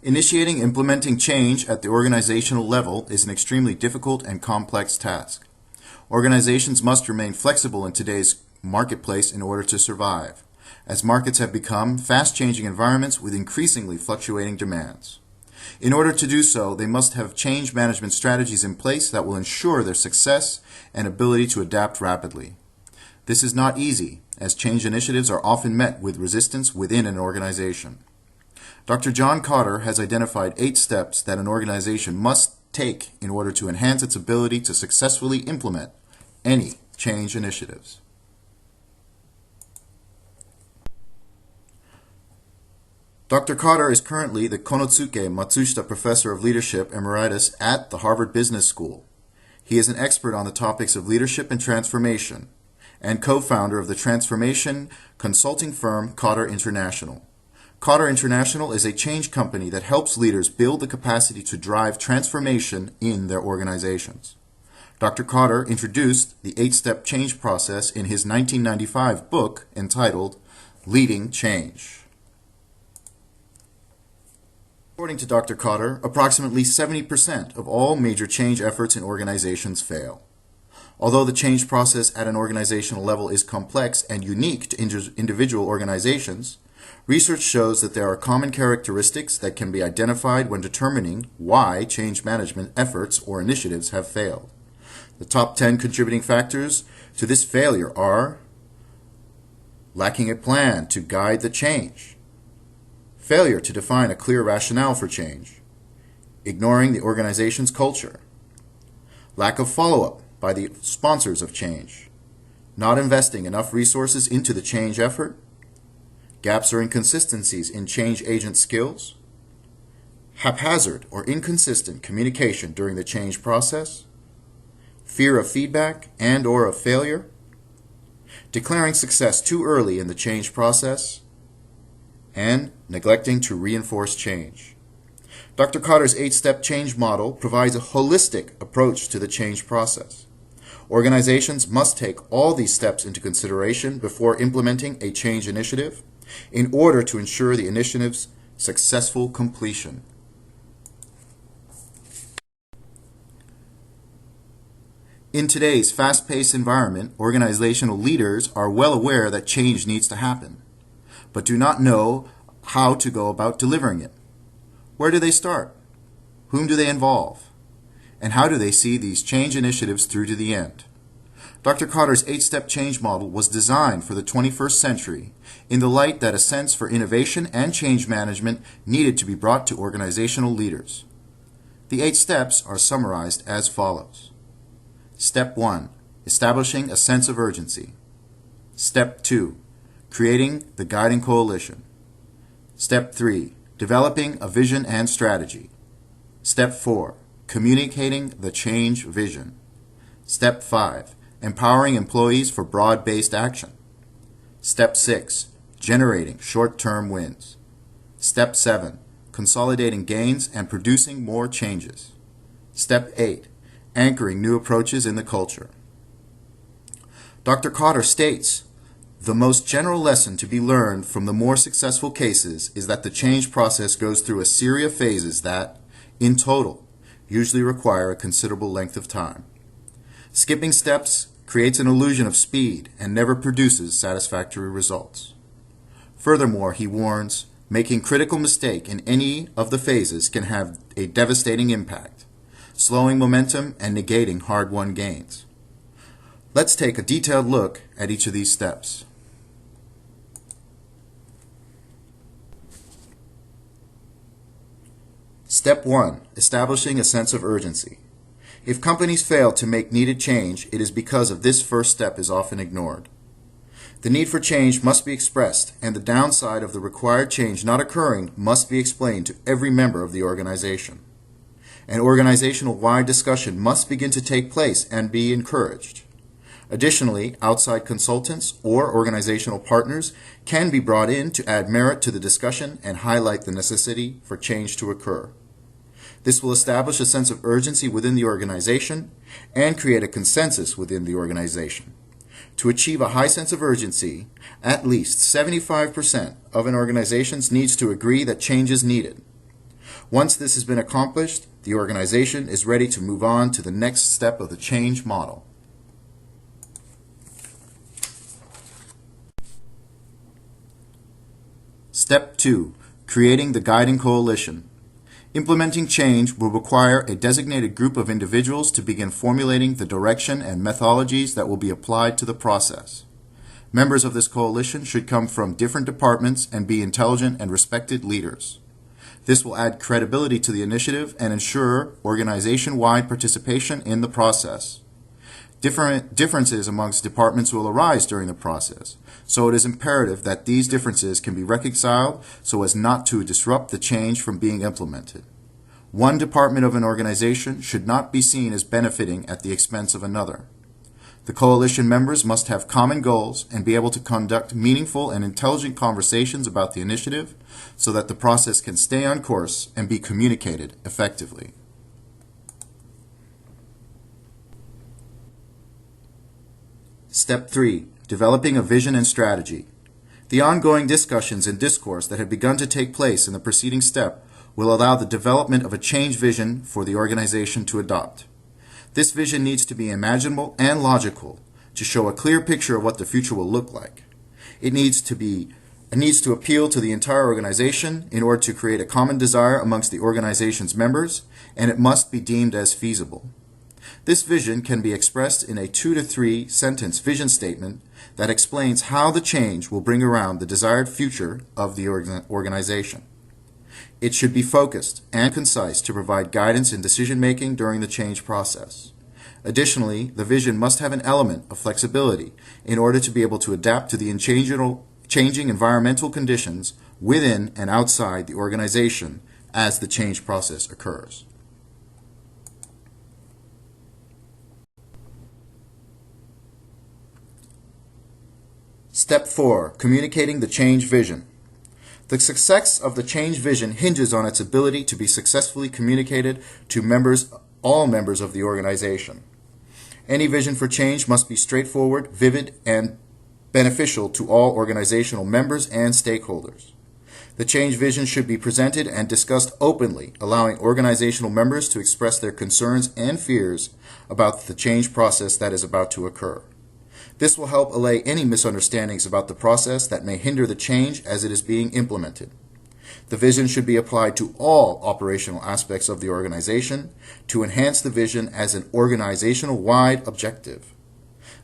Initiating and implementing change at the organizational level is an extremely difficult and complex task. Organizations must remain flexible in today's marketplace in order to survive, as markets have become fast-changing environments with increasingly fluctuating demands. In order to do so, they must have change management strategies in place that will ensure their success and ability to adapt rapidly. This is not easy, as change initiatives are often met with resistance within an organization. Dr. John Kotter has identified 8 steps that an organization must take in order to enhance its ability to successfully implement any change initiatives. Dr. Kotter is currently the Konosuke Matsushita Professor of Leadership Emeritus at the Harvard Business School. He is an expert on the topics of leadership and transformation, and co-founder of the transformation consulting firm Kotter International. Kotter International is a change company that helps leaders build the capacity to drive transformation in their organizations. Dr. Kotter introduced the 8-step change process in his 1995 book entitled Leading Change. According to Dr. Kotter, approximately 70% of all major change efforts in organizations fail. Although the change process at an organizational level is complex and unique to individual organizations, research shows that there are common characteristics that can be identified when determining why change management efforts or initiatives have failed. The top 10 contributing factors to this failure are lacking a plan to guide the change, failure to define a clear rationale for change, ignoring the organization's culture, lack of follow-up by the sponsors of change, not investing enough resources into the change effort, gaps or inconsistencies in change agent skills, haphazard or inconsistent communication during the change process, fear of feedback and/or of failure, declaring success too early in the change process, and neglecting to reinforce change. Dr. Kotter's 8-step change model provides a holistic approach to the change process. Organizations must take all these steps into consideration before implementing a change initiative in order to ensure the initiative's successful completion. In today's fast-paced environment, organizational leaders are well aware that change needs to happen, but do not know how to go about delivering it. Where do they start? Whom do they involve? And how do they see these change initiatives through to the end? Dr. Kotter's 8-step change model was designed for the 21st century in the light that a sense for innovation and change management needed to be brought to organizational leaders. The 8 steps are summarized as follows. Step 1. Establishing a sense of urgency. Step 2. Creating the guiding coalition. Step 3. Developing a vision and strategy. Step 4. Communicating the change vision. Step 5. Empowering employees for broad-based action. Step 6. Generating short-term wins. Step 7. Consolidating gains and producing more changes. Step 8. Anchoring new approaches in the culture. Dr. Kotter states, the most general lesson to be learned from the more successful cases is that the change process goes through a series of phases that, in total, usually require a considerable length of time. Skipping steps creates an illusion of speed and never produces satisfactory results. Furthermore, he warns, making critical mistake in any of the phases can have a devastating impact, slowing momentum and negating hard-won gains. Let's take a detailed look at each of these steps. Step 1. Establishing a sense of urgency. If companies fail to make needed change, it is because of this first step is often ignored. The need for change must be expressed, and the downside of the required change not occurring must be explained to every member of the organization. An organizational-wide discussion must begin to take place and be encouraged. Additionally, outside consultants or organizational partners can be brought in to add merit to the discussion and highlight the necessity for change to occur. This will establish a sense of urgency within the organization and create a consensus within the organization. To achieve a high sense of urgency, at least 75% of an organization needs to agree that change is needed. Once this has been accomplished, the organization is ready to move on to the next step of the change model. Step 2. Creating the guiding coalition. Implementing change will require a designated group of individuals to begin formulating the direction and methodologies that will be applied to the process. Members of this coalition should come from different departments and be intelligent and respected leaders. This will add credibility to the initiative and ensure organization-wide participation in the process. Differences amongst departments will arise during the process, so it is imperative that these differences can be reconciled so as not to disrupt the change from being implemented. One department of an organization should not be seen as benefiting at the expense of another. The coalition members must have common goals and be able to conduct meaningful and intelligent conversations about the initiative so that the process can stay on course and be communicated effectively. Step 3. Developing a vision and strategy. The ongoing discussions and discourse that have begun to take place in the preceding step will allow the development of a change vision for the organization to adopt. This vision needs to be imaginable and logical to show a clear picture of what the future will look like. It needs to appeal to the entire organization in order to create a common desire amongst the organization's members, and it must be deemed as feasible. This vision can be expressed in a 2 to 3 sentence vision statement that explains how the change will bring around the desired future of the organization. It should be focused and concise to provide guidance in decision-making during the change process. Additionally, the vision must have an element of flexibility in order to be able to adapt to the changing environmental conditions within and outside the organization as the change process occurs. Step 4. Communicating the change vision. The success of the change vision hinges on its ability to be successfully communicated to all members of the organization. Any vision for change must be straightforward, vivid, and beneficial to all organizational members and stakeholders. The change vision should be presented and discussed openly, allowing organizational members to express their concerns and fears about the change process that is about to occur. This will help allay any misunderstandings about the process that may hinder the change as it is being implemented. The vision should be applied to all operational aspects of the organization to enhance the vision as an organizational-wide objective.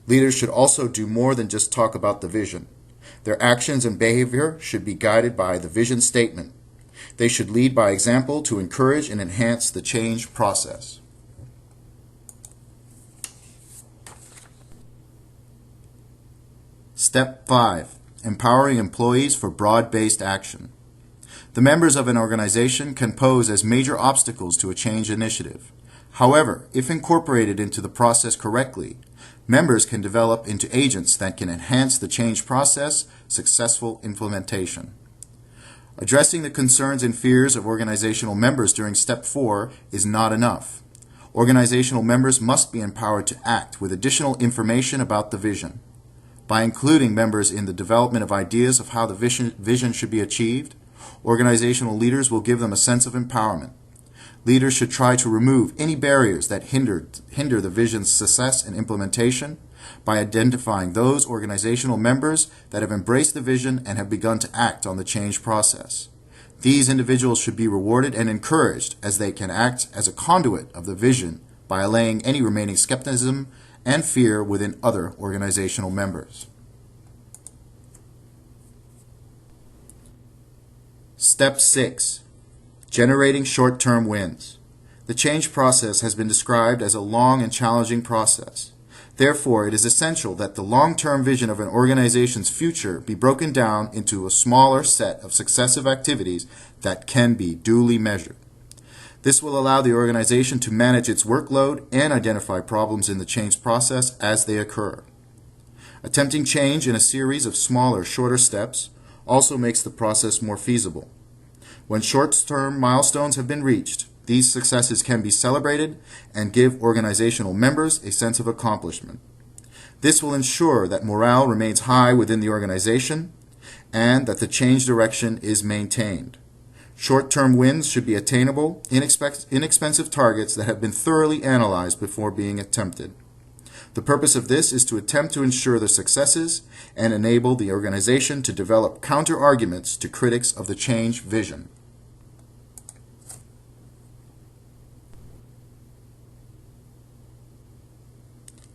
Leaders should also do more than just talk about the vision. Their actions and behavior should be guided by the vision statement. They should lead by example to encourage and enhance the change process. Step 5. Empowering employees for broad-based action. The members of an organization can pose as major obstacles to a change initiative. However, if incorporated into the process correctly, members can develop into agents that can enhance the change process' successful implementation. Addressing the concerns and fears of organizational members during Step 4 is not enough. Organizational members must be empowered to act with additional information about the vision. By including members in the development of ideas of how the vision should be achieved, organizational leaders will give them a sense of empowerment. Leaders should try to remove any barriers that hinder the vision's success and implementation by identifying those organizational members that have embraced the vision and have begun to act on the change process. These individuals should be rewarded and encouraged as they can act as a conduit of the vision by allaying any remaining skepticism and fear within other organizational members. Step 6. Generating short-term wins. The change process has been described as a long and challenging process. Therefore, it is essential that the long-term vision of an organization's future be broken down into a smaller set of successive activities that can be duly measured. This will allow the organization to manage its workload and identify problems in the change process as they occur. Attempting change in a series of smaller, shorter steps also makes the process more feasible. When short-term milestones have been reached, these successes can be celebrated and give organizational members a sense of accomplishment. This will ensure that morale remains high within the organization and that the change direction is maintained. Short-term wins should be attainable, inexpensive targets that have been thoroughly analyzed before being attempted. The purpose of this is to attempt to ensure their successes and enable the organization to develop counter-arguments to critics of the change vision.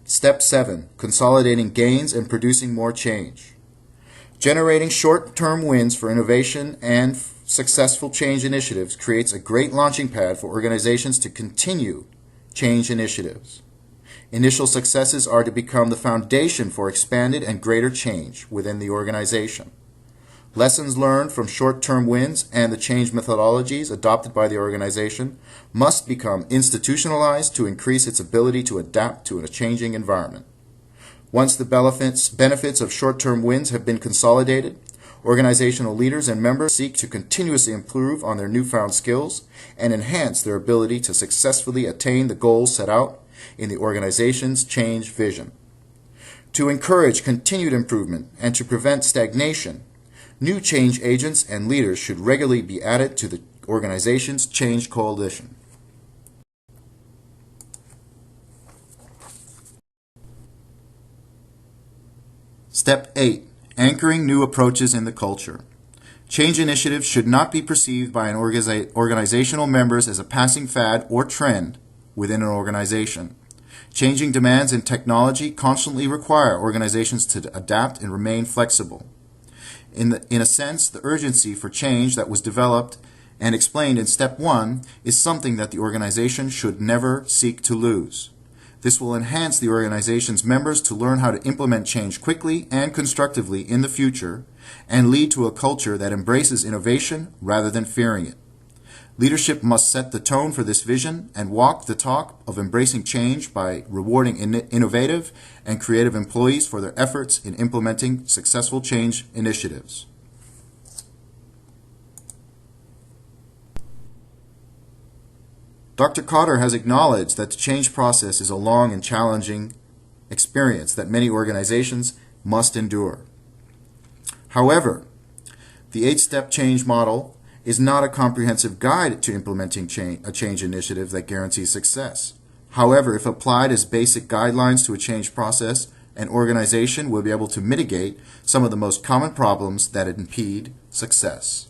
Step 7. Consolidating gains and producing more change. Generating short-term wins for innovation and successful change initiatives creates a great launching pad for organizations to continue change initiatives. Initial successes are to become the foundation for expanded and greater change within the organization. Lessons learned from short-term wins and the change methodologies adopted by the organization must become institutionalized to increase its ability to adapt to a changing environment. Once the benefits of short-term wins have been consolidated, organizational leaders and members seek to continuously improve on their newfound skills and enhance their ability to successfully attain the goals set out in the organization's change vision. To encourage continued improvement and to prevent stagnation, new change agents and leaders should regularly be added to the organization's change coalition. Step 8. Anchoring new approaches in the culture. Change initiatives should not be perceived by organizational members as a passing fad or trend within an organization. Changing demands in technology constantly require organizations to adapt and remain flexible. In a sense, the urgency for change that was developed and explained in Step 1 is something that the organization should never seek to lose. This will enhance the organization's members to learn how to implement change quickly and constructively in the future and lead to a culture that embraces innovation rather than fearing it. Leadership must set the tone for this vision and walk the talk of embracing change by rewarding innovative and creative employees for their efforts in implementing successful change initiatives. Dr. Kotter has acknowledged that the change process is a long and challenging experience that many organizations must endure. However, the 8-step change model is not a comprehensive guide to implementing a change initiative that guarantees success. However, if applied as basic guidelines to a change process, an organization will be able to mitigate some of the most common problems that impede success.